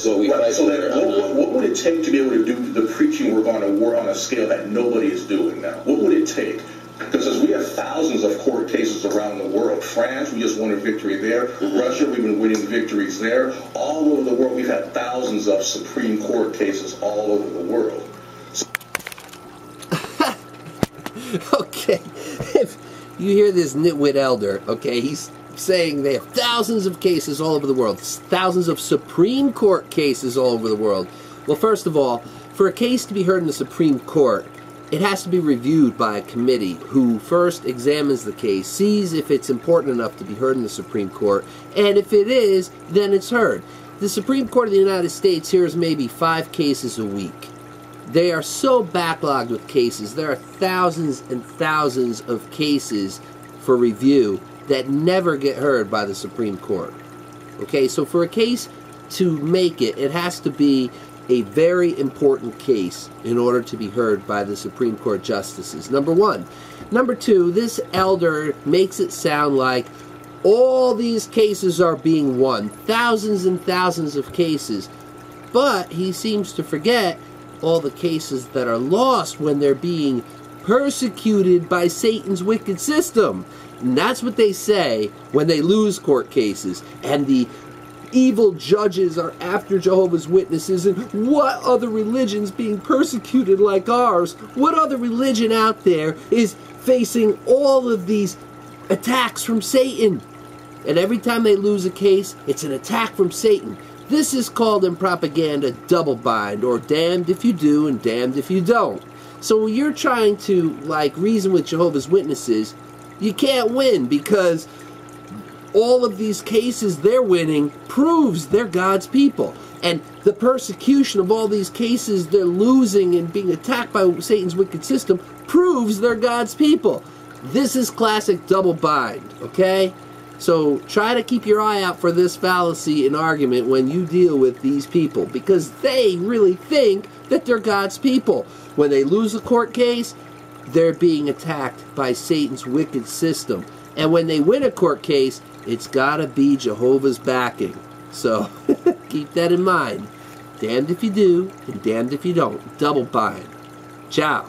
is what we fight So for. what would it take to be able to do the preaching work on a scale that nobody is doing now? What would it take? Because as we have thousands of court cases around the world. France, we just won a victory there. Russia, we've been winning victories there. All over the world, we've had thousands of Supreme Court cases all over the world. Okay, if you hear this nitwit elder, okay, he's saying they have thousands of cases all over the world, thousands of Supreme Court cases all over the world. Well, first of all, for a case to be heard in the Supreme Court, it has to be reviewed by a committee who first examines the case, sees if it's important enough to be heard in the Supreme Court, and if it is, then it's heard. The Supreme Court of the United States hears maybe 5 cases a week. They are so backlogged with cases. There are thousands and thousands of cases for review that never get heard by the Supreme Court. Okay, so for a case to make it, it has to be a very important case in order to be heard by the Supreme Court justices. Number one. Number two, this elder makes it sound like all these cases are being won. Thousands and thousands of cases. But he seems to forget all the cases that are lost when they're being persecuted by Satan's wicked system. And that's what they say when they lose court cases. And the evil judges are after Jehovah's Witnesses, and what other religion's being persecuted like ours? What other religion out there is facing all of these attacks from Satan? And every time they lose a case, it's an attack from Satan. This is called in propaganda double bind, or damned if you do and damned if you don't. So when you're trying to reason with Jehovah's Witnesses, you can't win, because all of these cases they're winning proves they're God's people. And the persecution of all these cases they're losing and being attacked by Satan's wicked system proves they're God's people. This is classic double bind, okay? So try to keep your eye out for this fallacy in argument when you deal with these people, because they really think that they're God's people. When they lose a court case, they're being attacked by Satan's wicked system. And when they win a court case, it's gotta be Jehovah's backing. So keep that in mind. Damned if you do, and damned if you don't. Double bind. Ciao.